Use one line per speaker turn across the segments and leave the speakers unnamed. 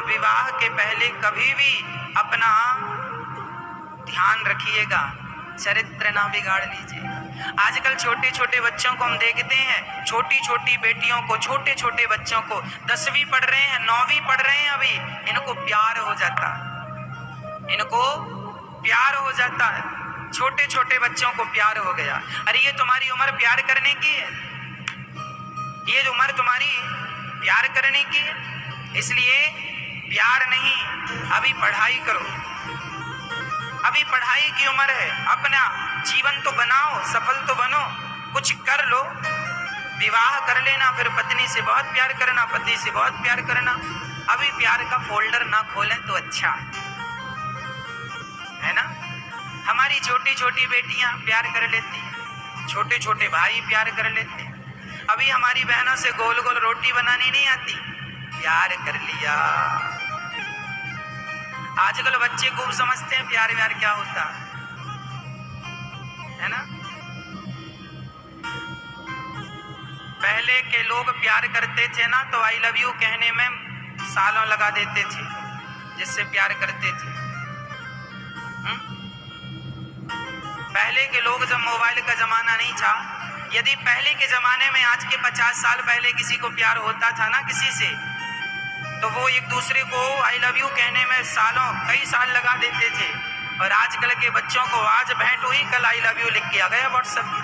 विवाह के पहले कभी भी अपना ध्यान रखिएगा, चरित्र ना बिगाड़ लीजिएगा। आजकल छोटे छोटे बच्चों को हम देखते हैं, छोटी छोटी बेटियों को, छोटे छोटे बच्चों को, 10वीं पढ़ रहे हैं, 9वीं पढ़ रहे हैं, अभी इनको प्यार हो जाता है, इनको प्यार हो जाता है। छोटे छोटे बच्चों को प्यार हो गया। अरे ये तुम्हारी उम्र प्यार करने की है, ये जो उम्र तुम्हारी प्यार करने की है, इसलिए प्यार नहीं, अभी पढ़ाई करो, अभी पढ़ाई की उम्र है, अपना जीवन तो बनाओ, सफल तो बनो, कुछ कर लो, विवाह कर लेना, फिर पत्नी से बहुत प्यार करना, पति से बहुत प्यार करना। अभी प्यार का फोल्डर ना खोलें तो अच्छा है ना। हमारी छोटी छोटी बेटियां प्यार कर लेती हैं, छोटे छोटे भाई प्यार कर लेते हैं। अभी हमारी बहनों से गोल गोल रोटी बनानी नहीं आती, प्यार कर लिया। आजकल बच्चे खूब समझते हैं प्यार व्यार क्या होता है ना। पहले के लोग प्यार करते थे ना तो आई लव यू कहने में सालों लगा देते थे, जिससे प्यार करते थे। पहले के लोग, जब मोबाइल का जमाना नहीं था, यदि पहले के जमाने में आज के 50 साल पहले किसी को प्यार होता था ना किसी से, तो वो एक दूसरे को आई लव यू कहने में सालों, कई साल लगा देते थे। और आजकल के बच्चों को आज भेंट हुई, कल आई लव यू लिख के आ गया व्हाट्सएप में,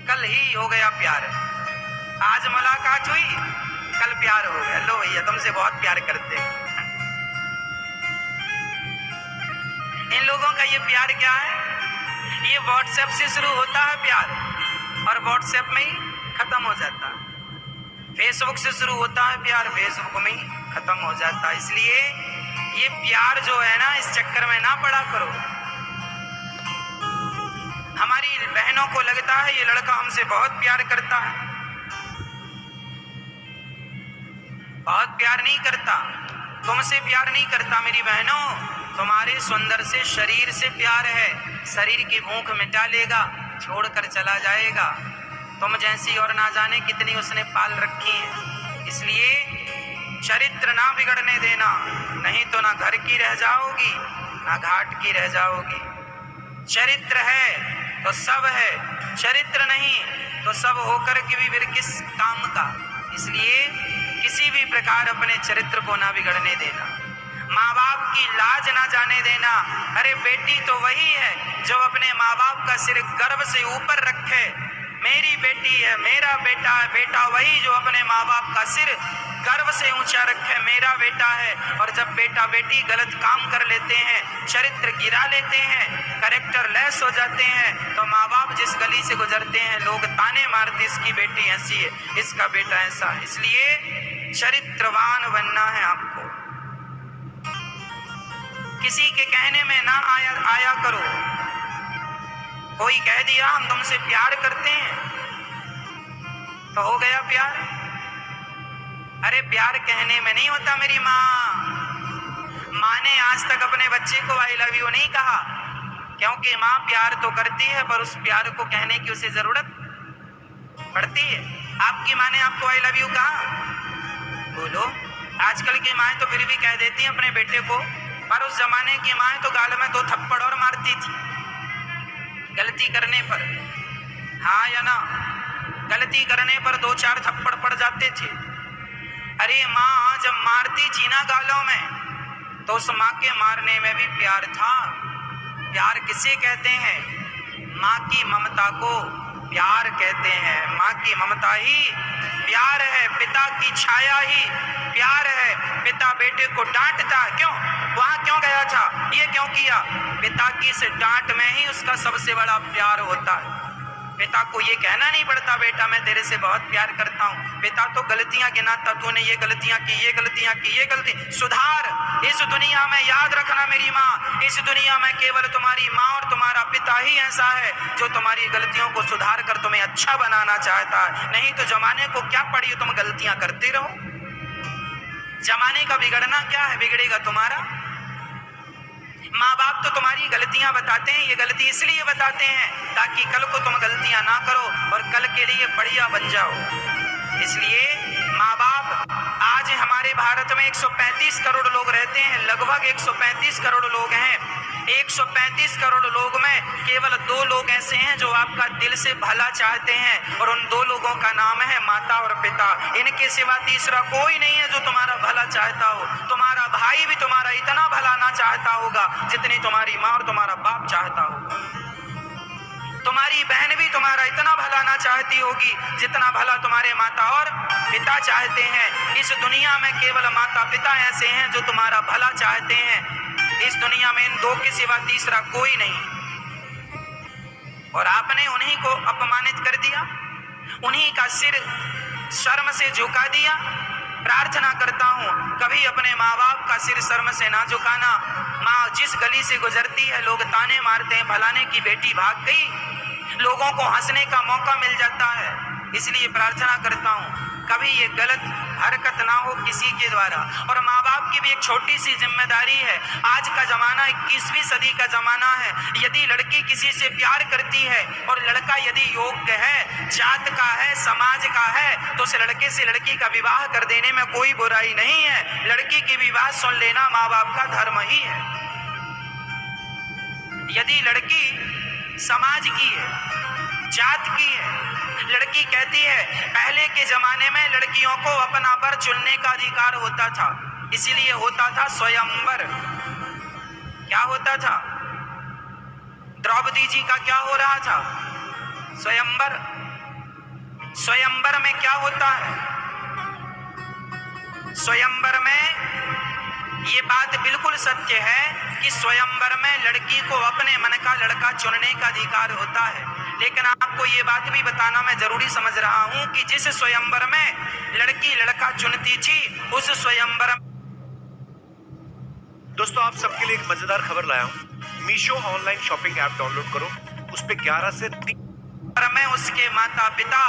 कल ही हो गया प्यार। आज मुलाकात हुई, कल प्यार हो गया, लो भैया तुमसे बहुत प्यार करते हैं। इन लोगों का ये प्यार क्या है, ये व्हाट्सएप से शुरू होता है प्यार और व्हाट्सएप में ही खत्म हो जाता है। फेसबुक से शुरू होता है प्यार, फेसबुक में ही खत्म हो जाता है। इसलिए ये प्यार जो है ना, इस चक्कर में ना पड़ा करो। हमारी बहनों को लगता है ये लड़का हमसे बहुत प्यार करता है, बहुत प्यार नहीं करता, तुमसे प्यार नहीं करता मेरी बहनों, तुम्हारे सुंदर से शरीर से प्यार है। शरीर की भूख मिटा लेगा, छोड़कर चला जाएगा। तुम जैसी और ना जाने कितनी उसने पाल रखी है। इसलिए चरित्र ना बिगड़ने देना, नहीं तो ना घर की रह जाओगी ना घाट की रह जाओगी। चरित्र है तो सब है, चरित्र नहीं तो सब होकर के भी फिर किस काम का। इसलिए किसी भी प्रकार अपने चरित्र को ना बिगड़ने देना, माँ बाप की लाज ना जाने देना। अरे बेटी तो वही है जो अपने माँ बाप का सिर गर्व से ऊपर रखे, मेरी बेटी है, मेरा बेटा है। बेटा वही जो अपने माँ बाप का सिर गर्व से ऊंचा रखे, मेरा बेटा है। और जब बेटा बेटी गलत काम कर लेते हैं, चरित्र गिरा लेते हैं, कैरेक्टर लेस हो जाते हैं, तो माँ बाप जिस गली से गुजरते हैं लोग ताने मारते, इसकी बेटी ऐसी है, इसका बेटा ऐसा है। इसलिए चरित्रवान बनना है आपको, किसी के कहने में ना आया करो। कोई कह दिया हम तुमसे प्यार करते हैं तो हो गया प्यार। अरे प्यार कहने में नहीं होता मेरी माँ ने आज तक अपने बच्चे को आई लव यू नहीं कहा, क्योंकि माँ प्यार तो करती है पर उस प्यार को कहने की उसे जरूरत पड़ती है। आपकी माँ ने आपको आई लव यू कहा? बोलो। आजकल की माँ तो फिर भी कह देती हैं अपने बेटे को, पर उस जमाने की माँ तो गाल में 2 थप्पड़ और मारती थी गलती करने पर। हाँ या ना? गलती करने पर 2-4 थप्पड़ पड़ जाते थे। अरे माँ जब मारती थी ना गालों में, तो उस माँ के मारने में भी प्यार था। प्यार किसे कहते हैं? माँ की ममता को प्यार कहते हैं। माँ की ममता ही प्यार है, पिता की छाया ही प्यार है। पिता बेटे को डांटता, क्यों? वहां क्यों गया था, ये क्यों किया? पिता की से डांट में ही उसका सबसे बड़ा प्यार होता है। पिता को ये कहना नहीं पड़ता बेटा मैं तेरे से बहुत प्यार करता हूँ। पिता तो गलतियां गिनाता, तूने ये गलतियां की, ये गलतियां की, ये गलती सुधार। इस दुनिया में याद रखना मेरी माँ, इस दुनिया में केवल तुम्हारी माँ और तुम्हारा पिता ही ऐसा है जो तुम्हारी गलतियों को सुधार कर तुम्हें अच्छा बनाना चाहता है। नहीं तो जमाने को क्या पड़ी, तुम गलतियां करते रहो। जमाने का बिगड़ना क्या है? बिगड़ेगा तुम्हारा। माँ बाप तो तुम्हारी गलतियां बताते हैं, ये गलती इसलिए बताते हैं ताकि कल को तुम गलतियां ना करो और कल के लिए बढ़िया बन जाओ। इसलिए माँ बाप 135 करोड़ लोग रहते हैं, लगभग 135 करोड़ लोग हैं। 135 करोड़ लोग में केवल 2 लोग ऐसे हैं जो आपका दिल से भला चाहते हैं, और उन 2 लोगों का नाम है माता और पिता। इनके सिवा तीसरा कोई नहीं है जो तुम्हारा भला चाहता हो। तुम्हारा भाई भी तुम्हारा इतना भला ना चाहता होगा जितनी तुम्हारी माँ और तुम्हारा बाप चाहता होगा। तुम्हारी बहन भी तुम्हारा इतना भला ना चाहती होगी जितना भला तुम्हारे माता और पिता चाहते हैं। इस दुनिया में केवल माता पिता ऐसे हैं जो तुम्हारा भला चाहते हैं। इस दुनिया में इन 2 के सिवा तीसरा कोई नहीं, और आपने उन्हीं को अपमानित कर दिया, उन्हीं का सिर शर्म से झुका दिया। प्रार्थना करता हूँ कभी अपने माँ बाप का सिर शर्म से ना झुकाना। माँ जिस गली से गुजरती है लोग ताने मारते हैं, फलाने की बेटी भाग गई, लोगों को हंसने का मौका मिल जाता है। इसलिए प्रार्थना करता हूँ कभी ये गलत हरकत ना हो किसी के द्वारा। और माँ बाप की भी एक छोटी सी जिम्मेदारी है। आज का जमाना 21वीं सदी का जमाना है। यदि लड़की किसी से प्यार करती है और लड़का यदि योग्य है, जात का है, समाज का है, तो उस लड़के से लड़की का विवाह कर देने में कोई बुराई नहीं है। लड़की की भी बात सुन लेना माँ बाप का धर्म ही है। यदि लड़की समाज की है, जात की है, लड़की कहती है, पहले के जमाने में लड़कियों को अपना वर चुनने का अधिकार होता था, इसीलिए होता था स्वयंवर। क्या होता था? द्रौपदी जी का क्या हो रहा था? स्वयंवर। स्वयंवर में क्या होता है? स्वयंवर में ये बात बिल्कुल सत्य है कि स्वयंवर में लड़की को अपने मन का लड़का चुनने का अधिकार होता है। लेकिन आपको ये बात भी बताना मैं जरूरी समझ रहा हूं कि जिस स्वयंवर में लड़की लड़का चुनती थी उस स्वयंवर।
दोस्तों आप सबके लिए एक मजेदार खबर लाया हूं। Meesho online shopping app download करो, उस पे 11 से 3
में उसके माता पिता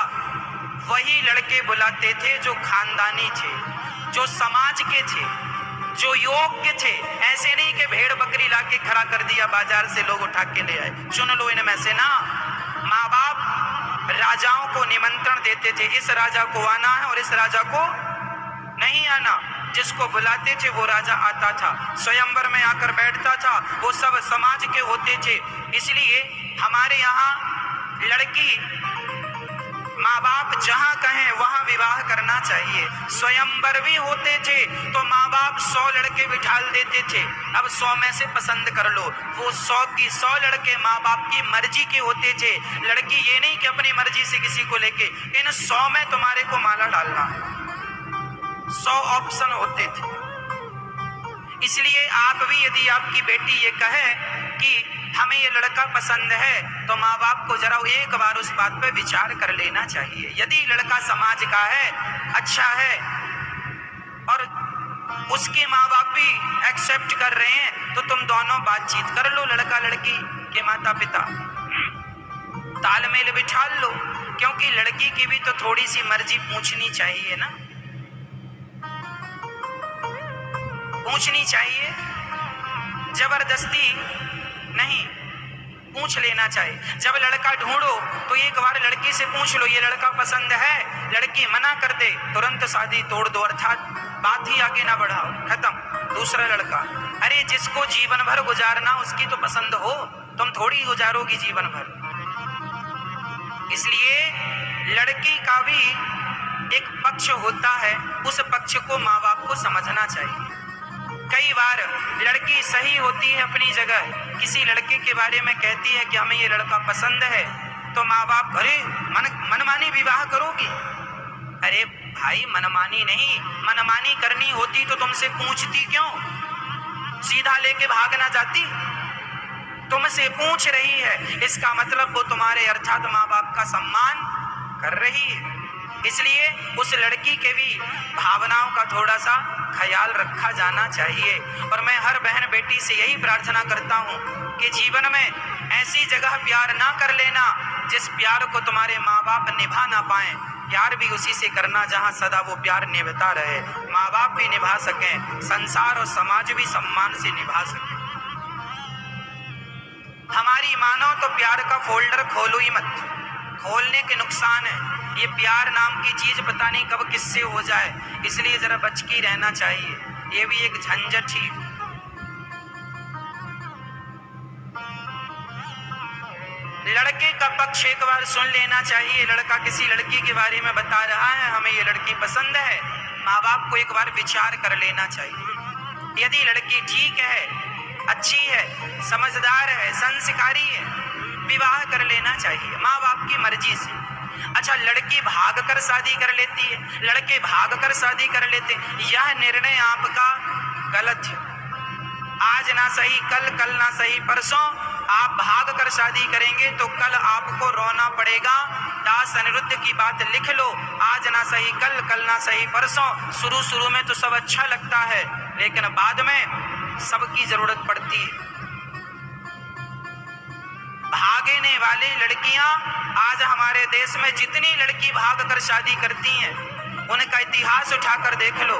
वही लड़के बुलाते थे जो खानदानी थे, जो समाज के थे, जो योग्य थे। ऐसे नहीं कि भेड़ बकरी लाके खड़ा कर दिया बाजार से लोग उठा के ले आए। चुन लो इनमें से ना। माँ बाप राजाओं को निमंत्रण देते थे, इस राजा को आना है और इस राजा को नहीं आना। जिसको बुलाते थे वो राजा आता था, स्वयंवर में आकर बैठता था। वो सब समाज के होते थे। इसलिए हमारे यहाँ लड़की माँ बाप जहाँ कहें वहाँ विवाह करना चाहिए। स्वयंवर भी होते थे तो माँ बाप 100 लड़के बिठाल देते थे। अब 100 में से पसंद कर लो। वो 100 की 100 लड़के माँ बाप की मर्जी के होते थे। लड़की ये नहीं कि अपनी मर्जी से किसी को लेके, इन 100 में तुम्हारे को माला डालना, 100 ऑप्शन होते थे। इसलिए आप भी यदि आपकी बेटी ये कहे कि हमें ये लड़का पसंद है तो माँ बाप को जरा एक बार उस बात पे विचार कर लेना चाहिए। यदि लड़का समाज का है, अच्छा है, और उसके माँ बाप भी एक्सेप्ट कर रहे हैं तो तुम दोनों बातचीत कर लो, लड़का लड़की के माता पिता तालमेल बिठा लो। क्योंकि लड़की की भी तो थोड़ी सी मर्जी पूछनी चाहिए ना, पूछनी चाहिए, जबरदस्ती नहीं, पूछ लेना चाहिए। जब लड़का ढूंढो तो एक बार लड़की से पूछ लो ये लड़का पसंद है। लड़की मना कर दे तुरंत शादी तोड़ दो, अर्थात बात ही आगे ना बढ़ाओ, खत्म। दूसरा लड़का, अरे जिसको जीवन भर गुजारना उसकी तो पसंद हो, तुम थोड़ी गुजारोगी जीवन भर। इसलिए लड़की का भी एक पक्ष होता है, उस पक्ष को माँ बाप को समझना चाहिए। कई बार लड़की सही होती है अपनी जगह, किसी लड़के के बारे में कहती है कि हमें ये लड़का पसंद है, तो माँ बाप, अरे मनमानी विवाह करोगी? अरे भाई मनमानी नहीं, मनमानी करनी होती तो तुमसे पूछती क्यों? सीधा लेके भाग ना जाती? तुमसे पूछ रही है, इसका मतलब वो तुम्हारे अर्थात माँ बाप का सम्मान कर रही है। इसलिए उस लड़की के भी भावनाओं का थोड़ा सा ख्याल रखा जाना चाहिए। और मैं हर बहन बेटी से यही प्रार्थना करता हूँ कि जीवन में ऐसी जगह प्यार ना कर लेना जिस प्यार को तुम्हारे माँ बाप निभा ना पाएं। प्यार भी उसी से करना जहाँ सदा वो प्यार निभता रहे, माँ बाप भी निभा सकें, संसार और समाज भी सम्मान से निभा सके। हमारी मानो तो प्यार का फोल्डर खोलो ही मत, खोलने के नुकसान है। ये प्यार नाम की चीज पता नहीं कब किससे हो जाए, इसलिए जरा बच के रहना चाहिए। ये भी एक झंझट ही। लड़के का पक्ष एक बार सुन लेना चाहिए। लड़का किसी लड़की के बारे में बता रहा है, हमें ये लड़की पसंद है, माँ बाप को एक बार विचार कर लेना चाहिए। यदि लड़की ठीक है, अच्छी है, समझदार है, संस्कारी है, विवाह कर लेना चाहिए माँ बाप की मर्जी से। अच्छा, लड़की भाग कर शादी कर लेती है, लड़के भाग कर शादी कर लेते हैं, यह निर्णय आपका गलत है। आज ना सही कल, कल ना सही परसों आप भाग कर शादी करेंगे तो कल आपको रोना पड़ेगा। दास अनिरुद्ध की बात लिख लो, आज ना सही कल, कल ना सही परसों। शुरू में तो सब अच्छा लगता है, लेकिन बाद में सबकी जरूरत पड़ती है। भागने वाली लड़कियां आज हमारे देश में जितनी लड़की भाग कर शादी करती हैं, उनका इतिहास उठाकर देख लो।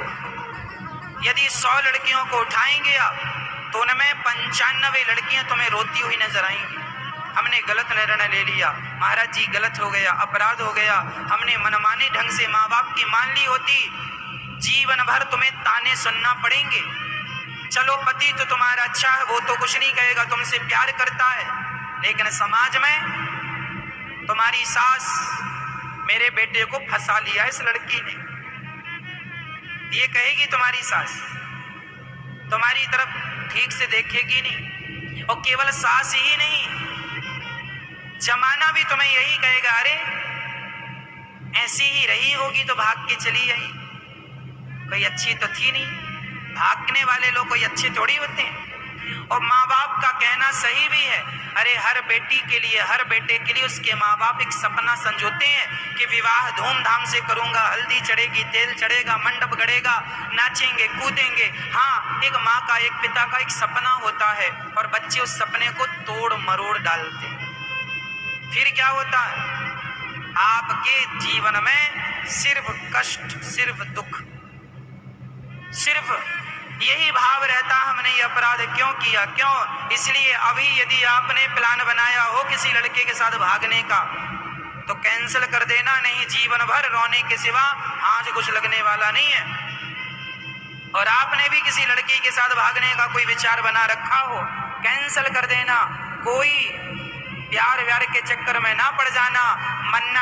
यदि 100 लड़कियों को उठाएंगे आप तो उनमें 95 लड़कियां तुम्हें रोती हुई नजर आएंगी। हमने गलत निर्णय ले लिया, महाराज जी गलत हो गया, अपराध हो गया, हमने मनमाने ढंग से माँ बाप की मान ली होती, जीवन भर तुम्हें ताने सुनना पड़ेंगे। चलो पति तो तुम्हारा अच्छा है, वो तो कुछ नहीं कहेगा, तुमसे प्यार करता है, लेकिन समाज में तुम्हारी सास मेरे बेटे को फंसा लिया इस लड़की ने, ये कहेगी तुम्हारी सास, तुम्हारी तरफ ठीक से देखेगी नहीं। और केवल सास ही नहीं, जमाना भी तुम्हें यही कहेगा, अरे ऐसी ही रही होगी तो भाग के चली आई, कोई अच्छी तो थी नहीं। भागने वाले लोग कोई अच्छे थोड़ी होते हैं। और माँ बाप का कहना सही भी है, अरे हर बेटी के लिए, हर बेटे के लिए उसके माँ बाप एक सपना संजोते हैं कि विवाह धूमधाम से करूंगा, हल्दी चढ़ेगी, तेल चढ़ेगा, मंडप गड़ेगा, नाचेंगे कूदेंगे। हाँ, एक माँ का, एक पिता का एक सपना होता है और बच्चे उस सपने को तोड़ मरोड़ डालते हैं। फिर क्या होता है, आपके जीवन में सिर्फ कष्ट, सिर्फ दुख, सिर्फ यही भाव रहता, हमने ये अपराध क्यों किया, क्यों। इसलिए अभी यदि आपने प्लान बनाया हो किसी लड़के के साथ भागने का तो कैंसिल कर देना, नहीं जीवन भर रोने के सिवा आज कुछ लगने वाला नहीं है। और आपने भी किसी लड़की के साथ भागने का कोई विचार बना रखा हो, कैंसिल कर देना। कोई प्यार व्यार के चक्कर में ना पड़ जाना, मन्ना